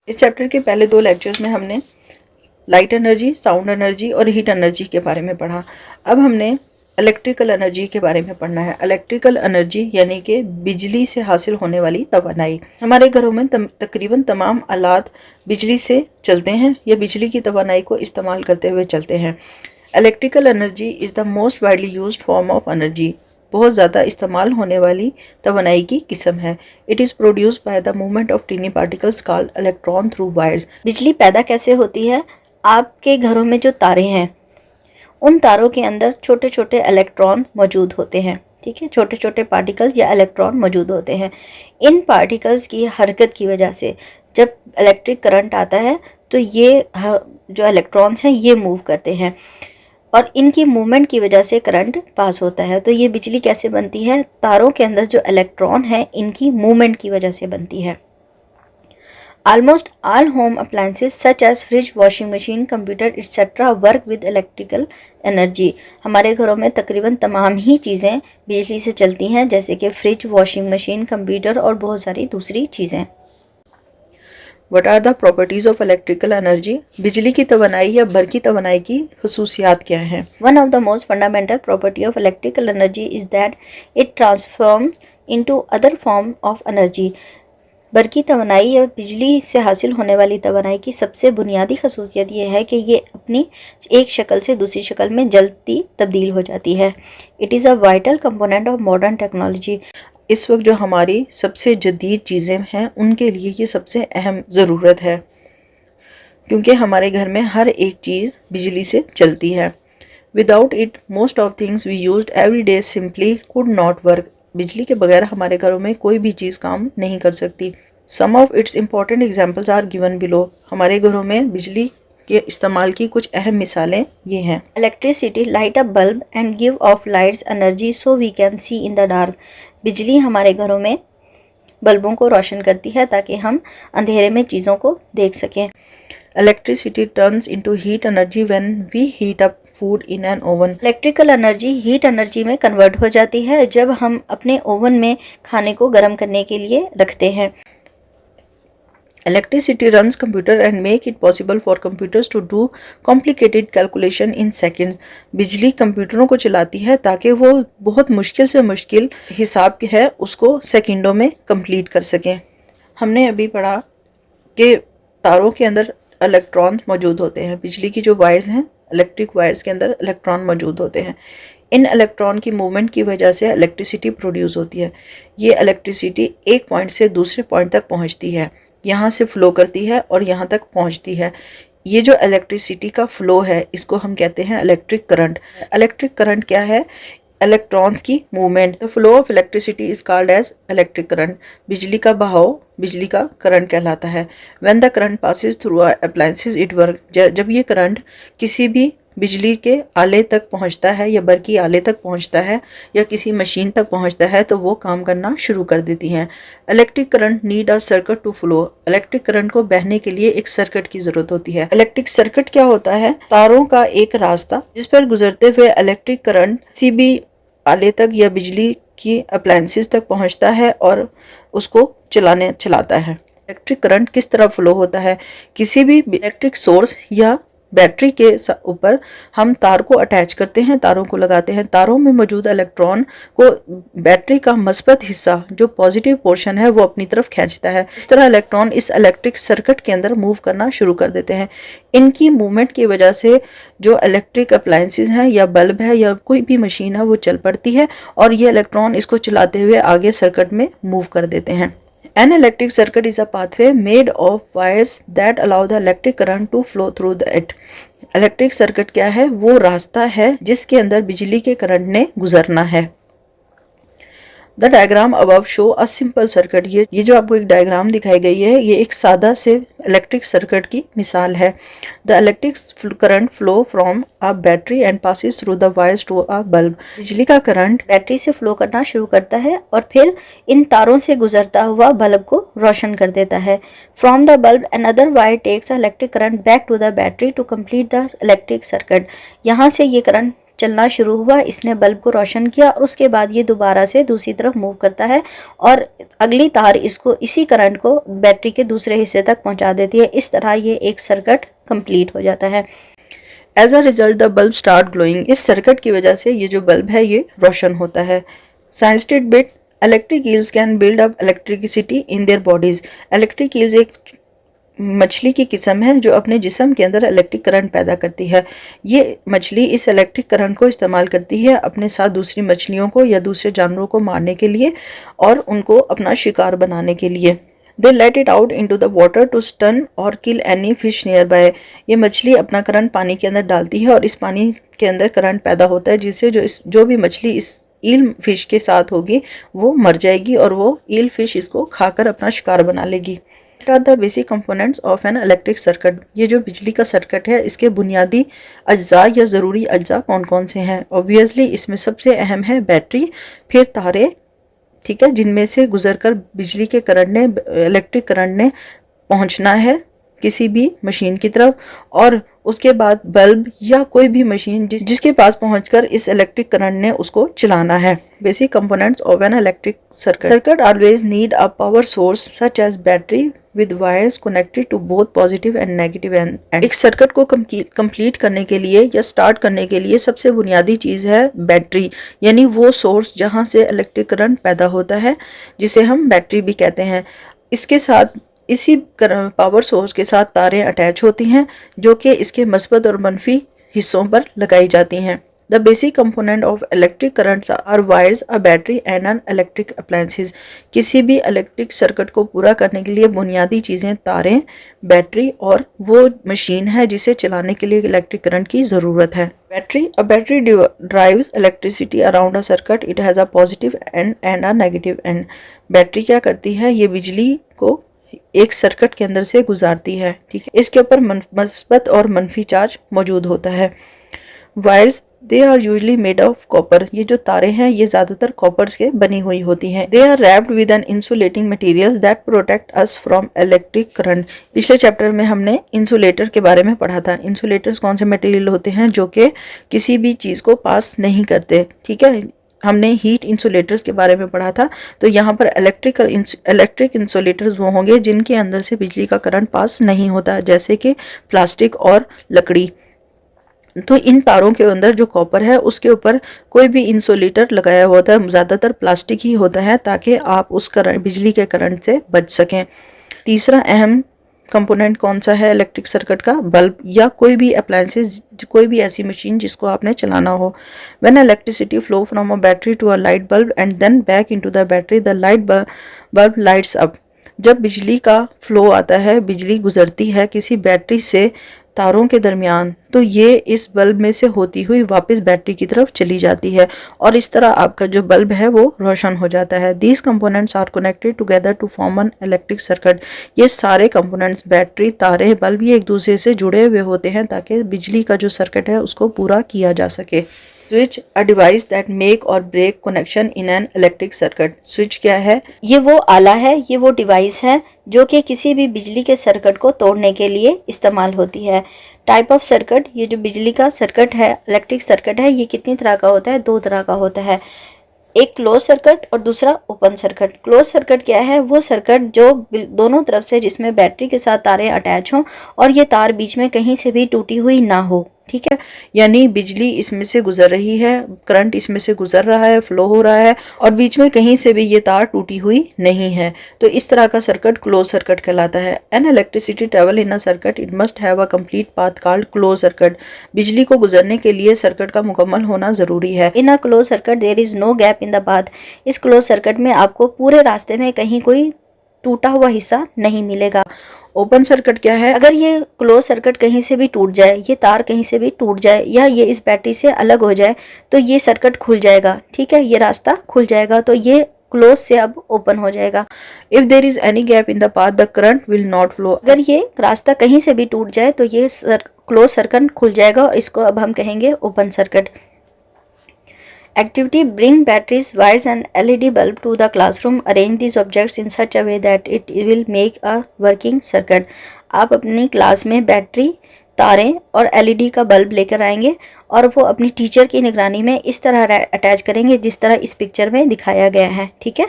इस चैप्टर के पहले 2 लेक्चर्स में हमने लाइट एनर्जी, साउंड एनर्जी और हीट एनर्जी के बारे में पढ़ा। अब हमने इलेक्ट्रिकल एनर्जी के बारे में पढ़ना है। इलेक्ट्रिकल एनर्जी यानी कि बिजली से हासिल होने वाली तवानाई। हमारे घरों में तकरीबन तमाम आलात बिजली से चलते हैं या बिजली की तवानाई को इस्तेमाल करते हुए चलते हैं। Electrical energy is the most widely used form of energy. बहुत ज़्यादा इस्तेमाल होने वाली तवानाई की किस्म है। It is produced by the movement of tiny particles called electron through wires. बिजली पैदा कैसे होती है? आपके घरों में जो तारे हैं उन तारों के अंदर छोटे छोटे इलेक्ट्रॉन मौजूद होते हैं। ठीक है, छोटे छोटे पार्टिकल्स या इलेक्ट्रॉन मौजूद होते हैं। इन पार्टिकल्स की हरकत की वजह से जब इलेक्ट्रिक करंट आता है तो ये जो इलेक्ट्रॉन्स हैं ये मूव करते हैं और इनकी मूवमेंट की वजह से करंट पास होता है। तो ये बिजली कैसे बनती है? तारों के अंदर जो इलेक्ट्रॉन है इनकी मूवमेंट की वजह से बनती है। Almost all home appliances such as fridge, washing machine, computer etc. work with electrical energy। हमारे घरों में तकरीबन तमाम ही चीज़ें बिजली से चलती हैं, जैसे कि फ्रिज, वॉशिंग मशीन, कंप्यूटर और बहुत सारी दूसरी चीज़ें। What are the properties of electrical energy? बिजली की तवानाई या भर की तवानाई की खसूसियात क्या हैं? One of the most fundamental property of electrical energy is that it transforms into other form of energy। बरकी तवानाई या बिजली से हासिल होने वाली तवानाई की सबसे बुनियादी खसूसियत यह है कि ये अपनी एक शक्ल से दूसरी शक्ल में जल्दी तब्दील हो जाती है। It is a vital component of modern technology. इस वक्त जो हमारी सबसे जदीद चीज़ें हैं उनके लिए ये सबसे अहम ज़रूरत है, क्योंकि हमारे घर में हर एक चीज़ बिजली से चलती है। Without it most of things we used every day simply could not work. बिजली के बगैर हमारे घरों में कोई भी चीज़ काम नहीं कर सकती। Some of its important examples are given below. हमारे घरों में बिजली के इस्तेमाल की कुछ अहम मिसालें ये हैं। Electricity light up bulb and give off lights energy so we can see in the dark. बिजली हमारे घरों में बल्बों को रोशन करती है ताकि हम अंधेरे में चीज़ों को देख सकें। Electricity turns into heat energy when we heat up food in an oven. Electrical energy heat energy में कन्वर्ट हो जाती है जब हम अपने ओवन में खाने को गर्म करने के लिए रखते हैं। Electricity runs computer and make it possible for computers to do complicated calculation in seconds। बिजली कंप्यूटरों को चलाती है ताकि वो बहुत मुश्किल से मुश्किल हिसाब है उसको सेकंडों में कंप्लीट कर सकें। हमने अभी पढ़ा कि तारों के अंदर इलेक्ट्रॉन मौजूद होते हैं। बिजली की जो वायर्स हैं, इलेक्ट्रिक वायर्स के अंदर इलेक्ट्रॉन मौजूद होते हैं। इन इलेक्ट्रॉन की मूवमेंट की वजह से इलेक्ट्रिसिटी प्रोड्यूस होती है। ये इलेक्ट्रिसिटी एक पॉइंट से दूसरे पॉइंट तक पहुंचती है, यहाँ से फ्लो करती है और यहाँ तक पहुँचती है। ये जो इलेक्ट्रिसिटी का फ्लो है इसको हम कहते हैं इलेक्ट्रिक करंट। इलेक्ट्रिक करंट क्या है? इलेक्ट्रॉन्स की movement. The flow of electricity is called as electric current. बिजली का बहाव बिजली का करंट कहलाता है। When the current passes through appliances it work. जब ये करंट किसी भी बिजली के आले तक पहुंचता है या बरकी आले तक पहुंचता है या किसी मशीन तक पहुंचता है तो वो काम करना शुरू कर देती हैं। Electric current need a circuit to flow. Electric current को बहने के लिए एक सर्किट की जरूरत होती है। इलेक्ट्रिक सर्किट क्या होता है? तारों का एक रास्ता जिस पर गुजरते हुए इलेक्ट्रिक करंट किसी भी आले तक या बिजली की अप्लायंसेस तक पहुंचता है और उसको चलाता है। इलेक्ट्रिक करंट किस तरह फ्लो होता है? किसी भी इलेक्ट्रिक सोर्स या बैटरी के ऊपर हम तार को अटैच करते हैं, तारों को लगाते हैं। तारों में मौजूद इलेक्ट्रॉन को बैटरी का मस्बत हिस्सा जो पॉजिटिव पोर्शन है वो अपनी तरफ खींचता है। इस तरह इलेक्ट्रॉन इस इलेक्ट्रिक सर्किट के अंदर मूव करना शुरू कर देते हैं। इनकी मूवमेंट की वजह से जो इलेक्ट्रिक अप्लायंसेस हैं या बल्ब है या कोई भी मशीन है वो चल पड़ती है और ये इलेक्ट्रॉन इसको चलाते हुए आगे सर्किट में मूव कर देते हैं। An electric circuit is a pathway made of wires that allow the electric current to flow through it। Electric circuit क्या है? वो रास्ता है जिसके अंदर बिजली के करंट ने गुजरना है। The diagram above show a simple circuit. ये जो आपको एक डायग्राम दिखाई गई है ये एक सादा से इलेक्ट्रिक सर्किट की मिसाल है। The electric current flow from a battery and passes through the wires to a bulb. बिजली का करंट बैटरी से फ्लो करना शुरू करता है और फिर इन तारों से गुजरता हुआ बल्ब को रोशन कर देता है। From the bulb another wire takes electric current back to the battery to complete the electric circuit. यहाँ से ये करंट चलना शुरू हुआ, इसने बल्ब को रोशन किया और उसके बाद ये दोबारा से दूसरी तरफ मूव करता है और अगली तार इसको इसी करंट को बैटरी के दूसरे हिस्से तक पहुंचा देती है। इस तरह ये एक सर्किट कंप्लीट हो जाता है। As a result the bulb start glowing. इस सर्किट की वजह से ये जो बल्ब है ये रोशन होता है। Scientist bit electric eels can build up electricity in their bodies. Electric eels एक मछली की किस्म है जो अपने जिस्म के अंदर इलेक्ट्रिक करंट पैदा करती है। ये मछली इस इलेक्ट्रिक करंट को इस्तेमाल करती है अपने साथ दूसरी मछलियों को या दूसरे जानवरों को मारने के लिए और उनको अपना शिकार बनाने के लिए। They let it out into the water to stun और kill any fish nearby. ये मछली अपना करंट पानी के अंदर डालती है और इस पानी के अंदर करंट पैदा होता है जिससे जो भी मछली इस ईल फिश के साथ होगी वो मर जाएगी और वो ईल फिश इसको खाकर अपना शिकार बना लेगी। Are the basic components of an electric circuit. ये जो बिजली का सर्किट है इसके बुनियादी अज्जा या ज़रूरी अज्जा कौन कौन से हैं? ऑब्वियसली इसमें सबसे अहम है बैटरी, फिर तारे, ठीक है, जिनमें से गुजरकर बिजली के करंट ने इलेक्ट्रिक करंट ने पहुंचना है किसी भी मशीन की तरफ, और उसके बाद बल्ब या कोई भी मशीन जिसके पास पहुंचकर इस इलेक्ट्रिक करंट ने उसको चलाना है। Basic components of an electric circuit always need a power source such as battery with wires connected to both positive and negative end. एक सर्किट को कंप्लीट करने के लिए या स्टार्ट करने के लिए सबसे बुनियादी चीज़ है बैटरी, यानी वो सोर्स जहाँ से इलेक्ट्रिक करंट पैदा होता है जिसे हम बैटरी भी कहते हैं। इसके साथ इसी पावर सोर्स के साथ तारें अटैच होती हैं जो कि इसके मस्बत और मनफी हिस्सों पर लगाई जाती हैं। The basic component of electric currents are wires, a battery and an electric appliances. किसी भी इलेक्ट्रिक सर्किट को पूरा करने के लिए बुनियादी चीज़ें तारें, बैटरी और वो मशीन है जिसे चलाने के लिए इलेक्ट्रिक करंट की ज़रूरत है। Battery drives electricity around a circuit, it has a positive and a negative and. Battery क्या करती है? ये बिजली को एक सर्किट के अंदर से गुजारती है, ठीक है। इसके ऊपर मस्बत और मनफी चार्ज मौजूद होता है। Wires they are usually made of copper. ये जो तारे हैं ये ज्यादातर कॉपर के बनी हुई होती हैं। They are wrapped with an insulating material that protect us from electric current. पिछले चैप्टर में हमने इंसुलेटर के बारे में पढ़ा था। इंसुलेटर्स कौन से मटेरियल होते हैं जो कि किसी भी चीज को पास नहीं करते, ठीक है। हमने हीट इंसुलेटर्स के बारे में पढ़ा था, तो यहाँ पर इलेक्ट्रिक इंसुलेटर्स वो होंगे जिनके अंदर से बिजली का करंट पास नहीं होता, जैसे कि प्लास्टिक और लकड़ी। तो इन तारों के अंदर जो कॉपर है उसके ऊपर कोई भी इंसुलेटर लगाया होता है, ज़्यादातर प्लास्टिक ही होता है ताकि आप उस करंट बिजली के करंट से बच सकें। तीसरा अहम कंपोनेंट कौन सा है इलेक्ट्रिक सर्किट का? बल्ब या कोई भी अप्लायंसेस, कोई भी ऐसी मशीन जिसको आपने चलाना हो। When electricity flow from a battery to a light bulb and then back into the battery, the light bulb lights up. जब बिजली का फ्लो आता है, बिजली गुजरती है किसी बैटरी से तारों के दरमियान, तो ये इस बल्ब में से होती हुई वापस बैटरी की तरफ चली जाती है और इस तरह आपका जो बल्ब है वो रोशन हो जाता है। These components are connected together to form an electric circuit. ये सारे कंपोनेंट्स, बैटरी, तारे, बल्ब, ये एक दूसरे से जुड़े हुए होते हैं ताकि बिजली का जो सर्किट है उसको पूरा किया जा सके। Switch, a device that make or break connection in an electric circuit. Switch क्या है? ये वो आला है, ये वो डिवाइस है जो कि किसी भी बिजली के सर्किट को तोड़ने के लिए इस्तेमाल होती है। टाइप ऑफ सर्किट, ये जो बिजली का सर्किट है, इलेक्ट्रिक सर्किट है, ये कितनी तरह का होता है? दो तरह का होता है। एक क्लोज सर्किट और दूसरा ओपन सर्किट। क्लोज सर्किट क्या है? वो सर्किट जो दोनों तरफ से, जिसमें बैटरी के साथ तारें अटैच हों और ये तार बीच में कहीं से भी टूटी हुई ना हो, ठीक है। यानी बिजली इसमें से गुजर रही है, करंट इसमें से गुजर रहा है, फ्लो हो रहा है और बीच में कहीं से भी ये तार टूटी हुई नहीं है, तो इस तरह का सर्किट क्लोज सर्किट कहलाता है। N electricity travel in a circuit, it must have a complete path called close circuit. बिजली को गुजरने के लिए सर्किट का मुकम्मल होना जरूरी है। In a close circuit there is no gap in the path. इस क्लोज सर्किट में आपको पूरे रास्ते में कहीं कोई टूटा हुआ हिस्सा नहीं मिलेगा। ओपन सर्किट क्या है? अगर ये क्लोज सर्किट कहीं से भी टूट जाए, ये तार कहीं से भी टूट जाए या ये इस बैटरी से अलग हो जाए, तो ये सर्किट खुल जाएगा, ठीक है, ये रास्ता खुल जाएगा, तो ये क्लोज से अब ओपन हो जाएगा। If there is any gap in the path the current will not flow. अगर ये रास्ता कहीं से भी टूट जाए तो ये क्लोज सर्किट खुल जाएगा और इसको अब हम कहेंगे open circuit. Activity: bring batteries, wires and LED bulb to the classroom. Arrange these objects in such a way that it will make a working circuit. आप अपनी क्लास में बैटरी, तारें और एलईडी का बल्ब लेकर आएंगे और वो अपनी टीचर की निगरानी में इस तरह अटैच करेंगे जिस तरह इस पिक्चर में दिखाया गया है। ठीक है।